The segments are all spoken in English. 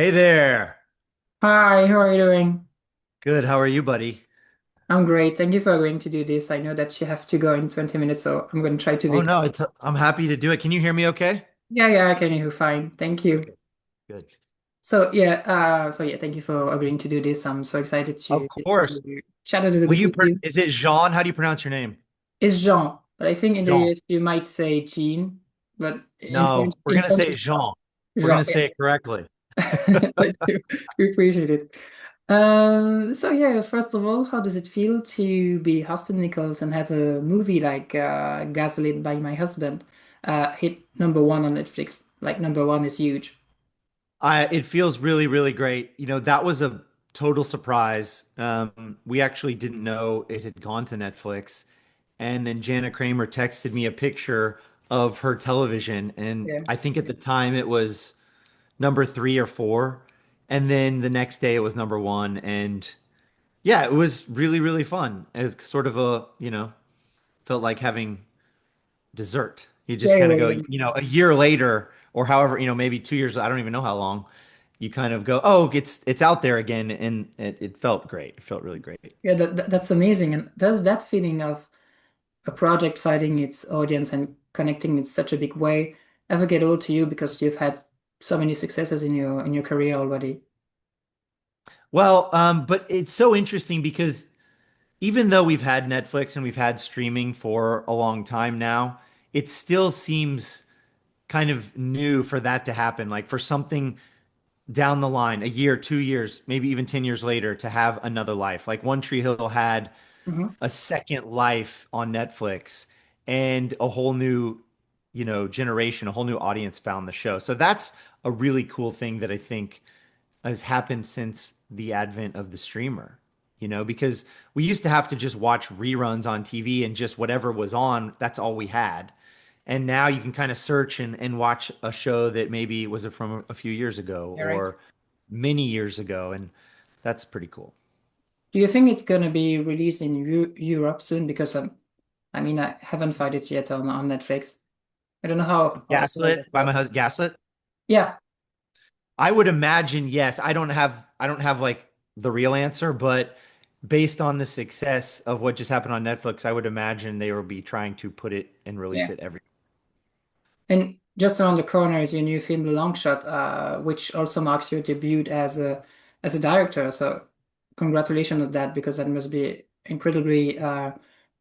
Hey there. Hi, how are you doing? Good. How are you, buddy? I'm great. Thank you for agreeing to do this. I know that you have to go in 20 minutes, so I'm going to try to Oh be. no, I'm happy to do it. Can you hear me okay? Yeah, I can hear you fine. Thank you. Okay, good. So yeah, thank you for agreeing to do this. I'm so excited Of course. to chat a little Will bit you with you. is it Jean? How do you pronounce your name? It's Jean, but I think in the Jean. US you might say Jean, but No, we're In gonna French say it's Jean. We're Jean. gonna say it correctly. Thank you. We appreciate it. So yeah, first of all, how does it feel to be Austin Nichols and have a movie like Gaslit by My Husband hit number one on Netflix? Like number one is huge. It feels really, really great. That was a total surprise. We actually didn't know it had gone to Netflix. And then Jana Kramer texted me a picture of her television, and Yeah. I think at the time it was number three or four. And then the next day it was number one. And yeah, it was really, really fun. It was sort of felt like having dessert. You just Yeah, kind of yeah, go, yeah. a year later or however, maybe 2 years, I don't even know how long, you kind of go, oh, it's out there again. And it felt great. It felt really great. Yeah, that's amazing. And does that feeling of a project finding its audience and connecting in such a big way ever get old to you because you've had so many successes in your career already? Well, but it's so interesting because even though we've had Netflix and we've had streaming for a long time now, it still seems kind of new for that to happen. Like for something down the line, a year, 2 years, maybe even 10 years later, to have another life. Like One Tree Hill had Hmm. a second life on Netflix and a whole new, generation, a whole new audience found the show. So that's a really cool thing that I think has happened since the advent of the streamer. Because we used to have to just watch reruns on TV and just whatever was on, that's all we had. And now you can kind of search and watch a show that maybe was from a few years ago Yeah, right. or many years ago. And that's pretty cool. Do you think it's going to be released in Europe soon? Because I mean, I haven't found it yet on Netflix. I don't know how well that Gaslit by my works. husband, Gaslit. Yeah, I would imagine yes. I don't have like the real answer, but based on the success of what just happened on Netflix, I would imagine they will be trying to put it and release yeah. it every. And just around the corner is your new film, The Long Shot, which also marks your debut as a director. So congratulations on that, because that must be incredibly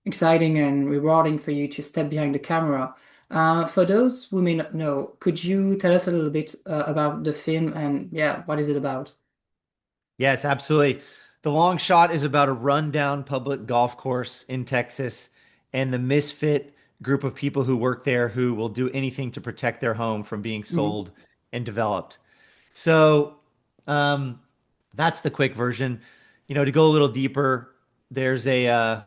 exciting and rewarding for you to step behind the camera. For those who may not know, could you tell us a little bit about the film and yeah, what is it about? Yes, absolutely. The Long Shot is about a rundown public golf course in Texas and the misfit group of people who work there who will do anything to protect their home from being Mhm. sold and developed. So, um, that's the quick version. To go a little deeper, there's a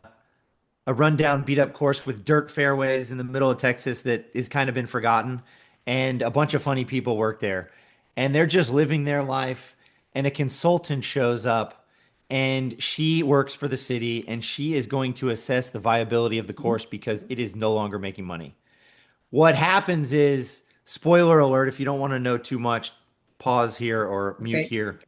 rundown, beat up course with dirt fairways in the middle of Texas that is kind of been forgotten. And a bunch of funny people work there. And they're just living their life. And a consultant shows up and she works for the city and she is going to assess the viability of the Mhm. course because it is no longer making money. What happens is, spoiler alert, if you don't want to know too much, pause here or mute Okay. here.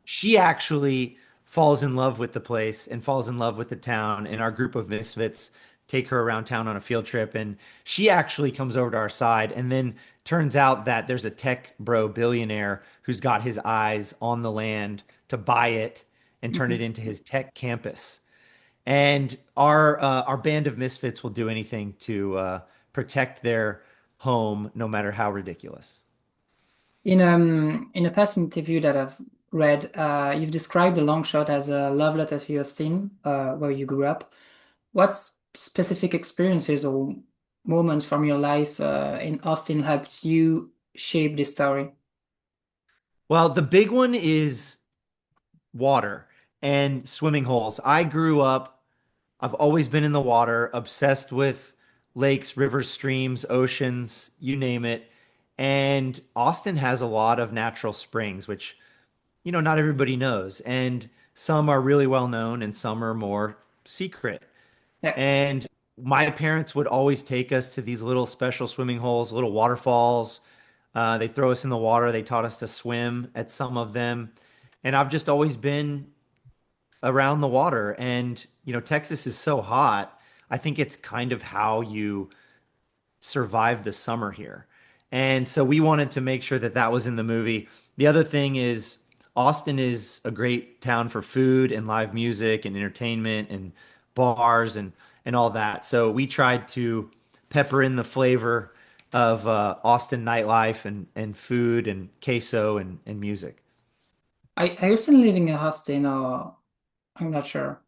She actually falls in love with the place and falls in love with the town, and our group of misfits take her around town on a field trip. And she actually comes over to our side, and then turns out that there's a tech bro billionaire who's got his eyes on the land to buy it and turn it Mhm. into his tech campus. And our band of misfits will do anything to protect their home, no matter how ridiculous. In a past interview that I've read, you've described the long shot as a love letter to your teen, where you grew up. What specific experiences or moments from your life in Austin helped you shape this story? Well, the big one is water and swimming holes. I grew up, I've always been in the water, obsessed with lakes, rivers, streams, oceans, you name it. And Austin has a lot of natural springs, which, not everybody knows. And some are really well known and some are more secret. Yeah. And my parents would always take us to these little special swimming holes, little waterfalls, They throw us in the water. They taught us to swim at some of them. And I've just always been around the water. And, Texas is so hot. I think it's kind of how you survive the summer here. And so we wanted to make sure that that was in the movie. The other thing is, Austin is a great town for food and live music and entertainment and bars and all that. So we tried to pepper in the flavor of Austin nightlife and food and queso and music. Are you still living in Austin or I'm not sure.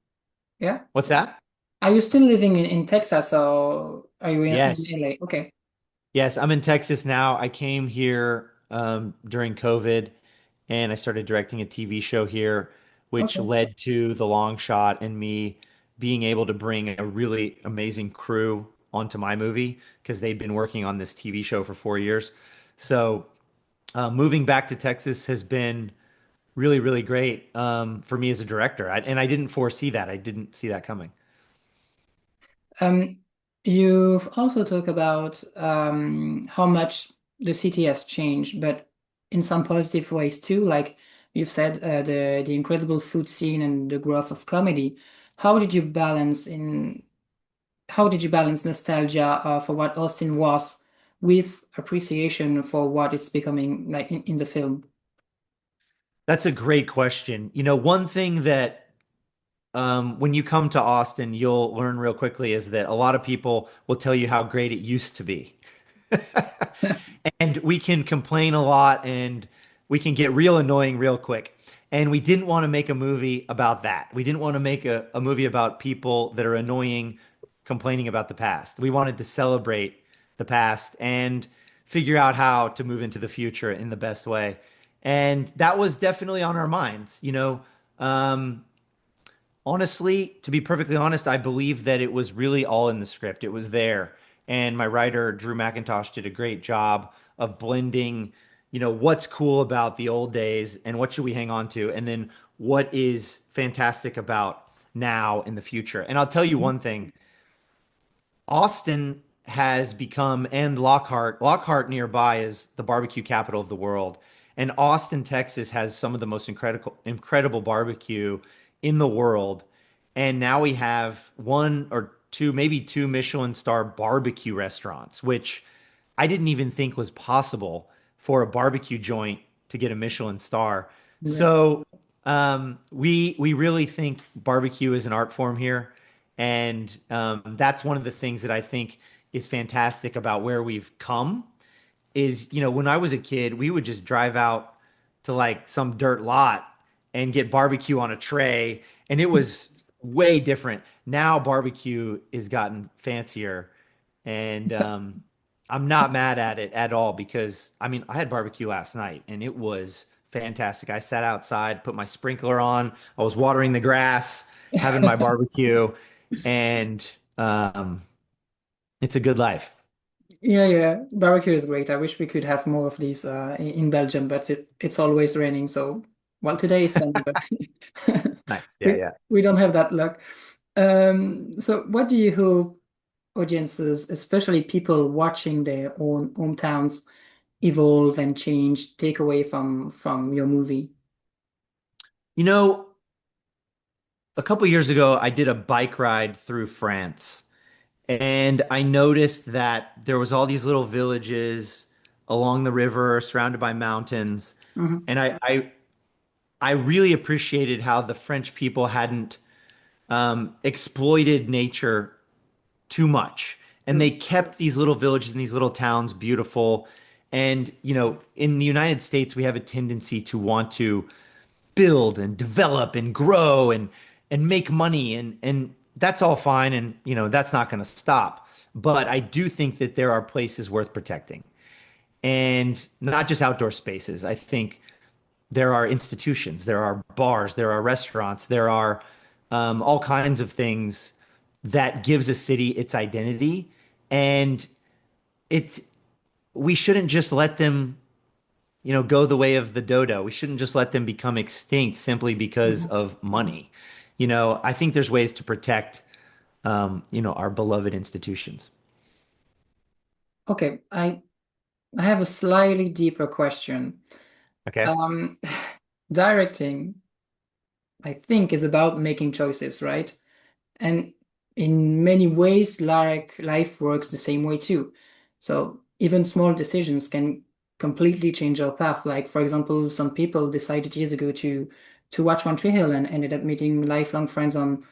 Yeah. What's that? Are you still living in Texas or are you in Yes. LA? Okay. Yes, I'm in Texas now. I came here during COVID and I started directing a TV show here, which Okay. led to The Long Shot and me being able to bring a really amazing crew onto my movie because they'd been working on this TV show for 4 years. So moving back to Texas has been really, really great for me as a director. And I didn't foresee that. I didn't see that coming. Um, you've also talked about how much the city has changed, but in some positive ways too. Like you've said, the incredible food scene and the growth of comedy. How did you balance in how did you balance nostalgia for what Austin was with appreciation for what it's becoming like in the film? That's a great question. One thing that when you come to Austin, you'll learn real quickly is that a lot of people will tell you how great it used to be. And we can complain a lot and we can get real annoying real quick. And we didn't want to make a movie about that. We didn't want to make a movie about people that are annoying, complaining about the past. We wanted to celebrate the past and figure out how to move into the future in the best way. And that was definitely on our minds. Honestly, to be perfectly honest, I believe that it was really all in the script. It was there. And my writer, Drew McIntosh, did a great job of blending, what's cool about the old days and what should we hang on to, and then what is fantastic about now in the future. And I'll tell you one thing. Austin has become, and Lockhart nearby is the barbecue capital of the world. And Austin, Texas has some of the most incredible barbecue in the world. And now we have one or two, maybe two Michelin star barbecue restaurants, which I didn't even think was possible for a barbecue joint to get a Michelin star. Yeah. So we really think barbecue is an art form here. And that's one of the things that I think is fantastic about where we've come is, when I was a kid, we would just drive out to like some dirt lot and get barbecue on a tray, and it was way different. Now barbecue has gotten fancier, and I'm not mad at it at all because I mean, I had barbecue last night and it was fantastic. I sat outside, put my sprinkler on, I was watering the grass, having my barbecue, and it's a good life. Yeah, yeah. Barbecue is great. I wish we could have more of these in Belgium, but it's always raining. So, well, today it's sunny, but Nice. Yeah, we yeah. we don't have that luck. So what do you hope audiences, especially people watching their own hometowns, evolve and change, take away from your movie? You know, a couple years ago, I did a bike ride through France, and I noticed that there was all these little villages along the river, surrounded by mountains, Hmm. and I really appreciated how the French people hadn't exploited nature too much, and they kept these little villages and these little towns beautiful. And in the United States, we have a tendency to want to build and develop and grow and make money and that's all fine and that's not going to stop. But I do think that there are places worth protecting and not just outdoor spaces. I think there are institutions, there are bars, there are restaurants, there are all kinds of things that gives a city its identity, and it's we shouldn't just let them go the way of the dodo. We shouldn't just let them become extinct simply because Hmm. of money. I think there's ways to protect, our beloved institutions. Okay, I have a slightly deeper question. Okay. Um, Directing, I think, is about making choices, right? And in many ways, like life works the same way too. So even small decisions can completely change our path. Like for example, some people decided years ago to watch One Tree Hill and ended up meeting lifelong friends on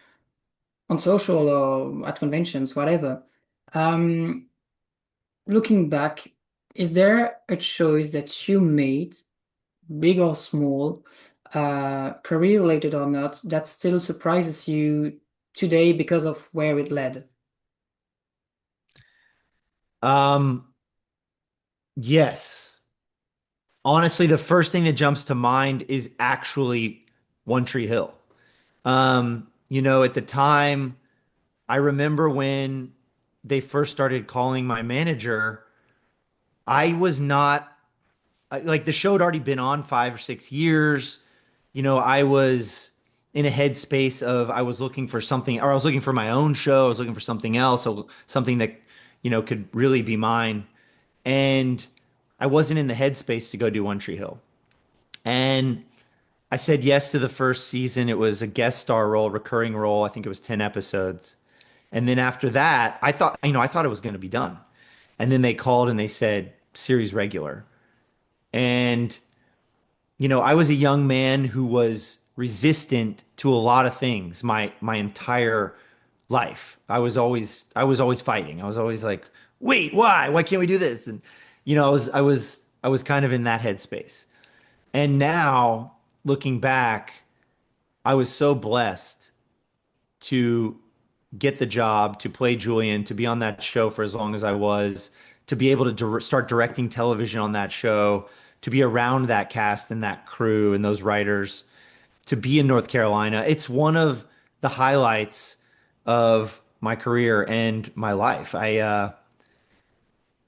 social or at conventions, whatever. Um, Looking back, is there a choice that you made, big or small, career related or not, that still surprises you today because of where it led? Um, yes. Honestly, the first thing that jumps to mind is actually One Tree Hill. At the time, I remember when they first started calling my manager, I was not like the show had already been on 5 or 6 years. I was in a headspace of I was looking for something, or I was looking for my own show. I was looking for something else, so something that, could really be mine. And I wasn't in the headspace to go do One Tree Hill. And I said yes to the first season. It was a guest star role, recurring role. I think it was 10 episodes. And then after that, I thought it was going to be done. And then they called and they said series regular. And I was a young man who was resistant to a lot of things my entire life. I was always fighting. I was always like, "Wait, why? Why can't we do this?" And I was kind of in that headspace. And now, looking back, I was so blessed to get the job, to play Julian, to be on that show for as long as I was, to be able to start directing television on that show, to be around that cast and that crew and those writers, to be in North Carolina. It's one of the highlights of my career and my life.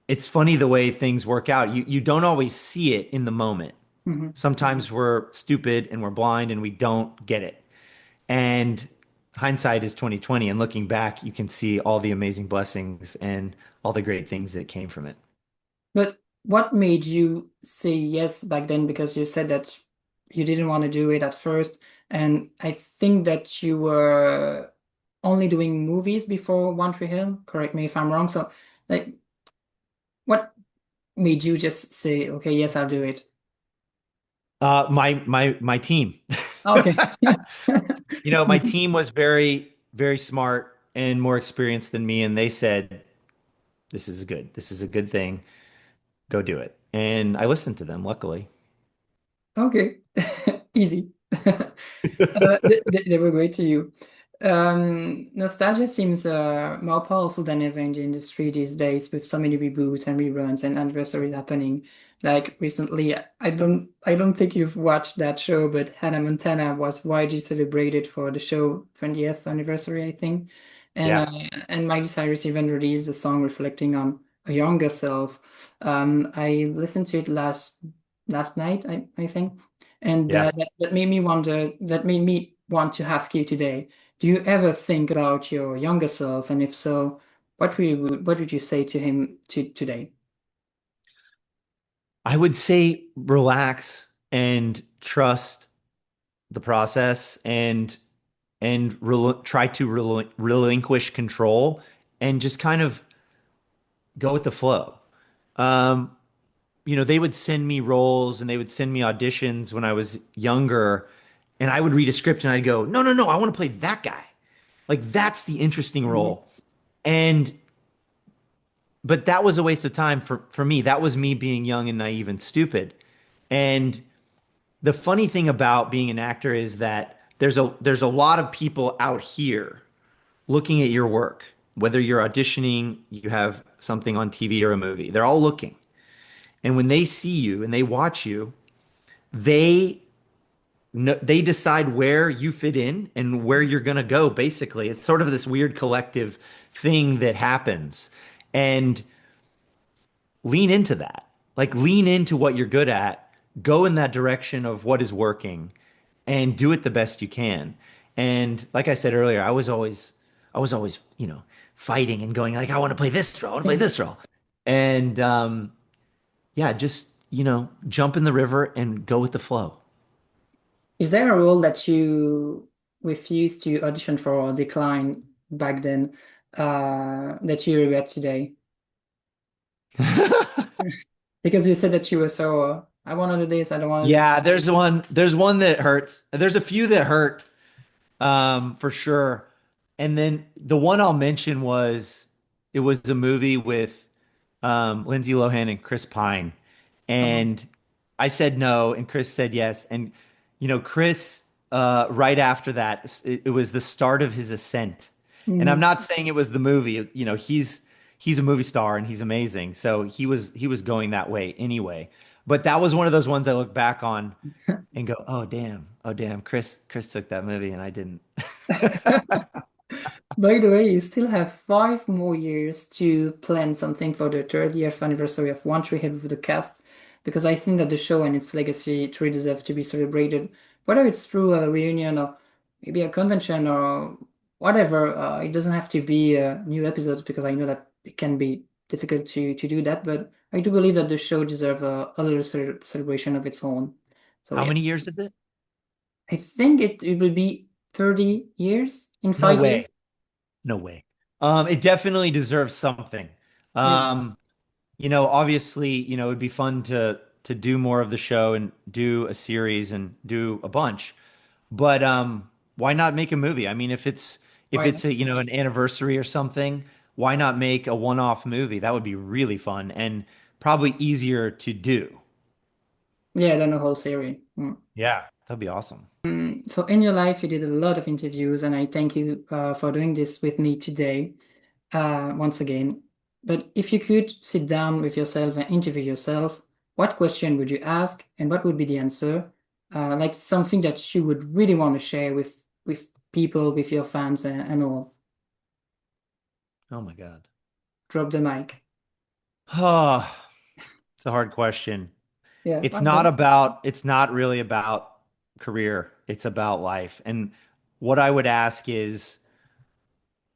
It's funny the way things work out. You don't always see it in the moment. Mhm. Sometimes we're stupid and we're blind and we don't get it. And hindsight is 2020. And looking back, you can see all the amazing blessings and all the great things that came from it. But what made you say yes back then? Because you said that you didn't want to do it at first, and I think that you were only doing movies before One Tree Hill. Correct me if I'm wrong. So, like, what made you just say, "Okay, yes, I'll do it"? My team. Okay. My team was very, very smart and more experienced than me, and they said, "This is good. This is a good thing. Go do it." And I listened to them, luckily. Okay, easy. They were great to you. Nostalgia seems more powerful than ever in the industry these days, with so many reboots and reruns and anniversaries happening. Like recently, I don't think you've watched that show, but Hannah Montana was widely celebrated for the show 20th anniversary, I think. And Yeah, uh, and Miley Cyrus even released a song reflecting on a younger self. I listened to it last night, I think. And yeah. that made me wonder, that made me want to ask you today, do you ever think about your younger self? And if so, what would you say to him today? I would say relax and trust the process and try to relinquish control and just kind of go with the flow. Um, they would send me roles and they would send me auditions when I was younger, and I would read a script and I'd go, no, no, no, I want to play that guy. Like that's the interesting Mhm. role. And but that was a waste of time for me. That was me being young and naive and stupid. And the funny thing about being an actor is that there's a lot of people out here looking at your work. Whether you're auditioning, you have something on TV or a movie, they're all looking. And when they see you and they watch you, they they decide where you fit in and where you're going to go, basically. It's sort of this weird collective thing that happens. And lean into that. Like lean into what you're good at, go in that direction of what is working and do it the best you can. And like I said earlier, I was always, fighting and going like, I want to play this role, I want to play Yeah. this role. And yeah, just, jump in the river and go with the flow. Is there a role that you refused to audition for or decline back then that you regret today? Because you said that you were so, I want to do this, I don't want to do Yeah, there's one that hurts. There's a few that hurt, for sure. And then the one I'll mention it was a movie with Lindsay Lohan and Chris Pine. that. And I said no, and Chris said yes. And Chris, right after that, it was the start of his ascent. And I'm Mhm. not saying it was the movie. He's a movie star and he's amazing. So he was going that way anyway. But that was one of those ones I look back on and go, oh damn, Chris took that movie and I didn't. By the way, you still have 5 more years to plan something for the 30th anniversary of One Tree Hill with the cast, because I think that the show and its legacy truly deserve to be celebrated, whether it's through a reunion or maybe a convention or whatever. It doesn't have to be new episodes because I know that it can be difficult to do that, but I do believe that the show deserves a little celebration of its own. So How yeah, many years is it? I think it will be 30 years in No 5 years. way. No way. It definitely deserves something. Yeah. Um, obviously, it'd be fun to do more of the show and do a series and do a bunch. But why not make a movie? I mean, if Why? it's a, an anniversary or something, why not make a one-off movie? That would be really fun and probably easier to do. Yeah, than a whole series. Mm. Yeah, that'd be awesome. So in your life, you did a lot of interviews, and I thank you for doing this with me today, once again. But if you could sit down with yourself and interview yourself, what question would you ask, and what would be the answer? Like something that you would really want to share with people, with your fans, and all. Oh my God. Drop the mic. Oh, it's a hard question. Yeah, It's well not done. about, it's not really about career. It's about life. And what I would ask is,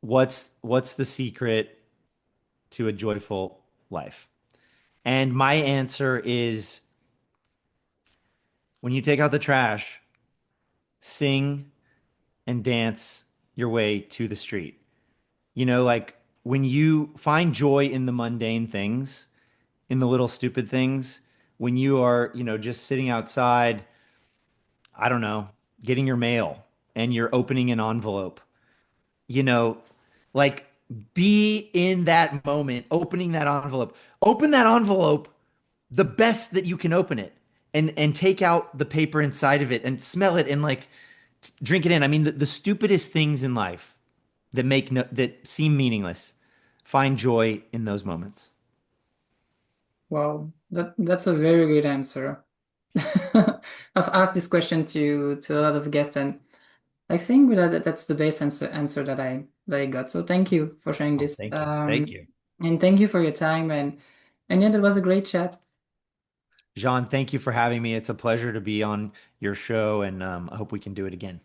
what's the secret to a joyful life? And my answer is when you take out the trash, sing and dance your way to the street. Like when you find joy in the mundane things, in the little stupid things, when you are, just sitting outside, I don't know, getting your mail and you're opening an envelope, you know, like be in that moment, opening that envelope. Open that envelope the best that you can open it and take out the paper inside of it and smell it and like drink it in. I mean, the stupidest things in life that seem meaningless, find joy in those moments. Wow, that's a very good answer. I've asked this question to a lot of guests, and I think that's the best answer that I got. So thank you for sharing Oh, this. thank you. Thank you. And thank you for your time, and yeah, that was a great chat. Jean, thank you for having me. It's a pleasure to be on your show, and I hope we can do it again.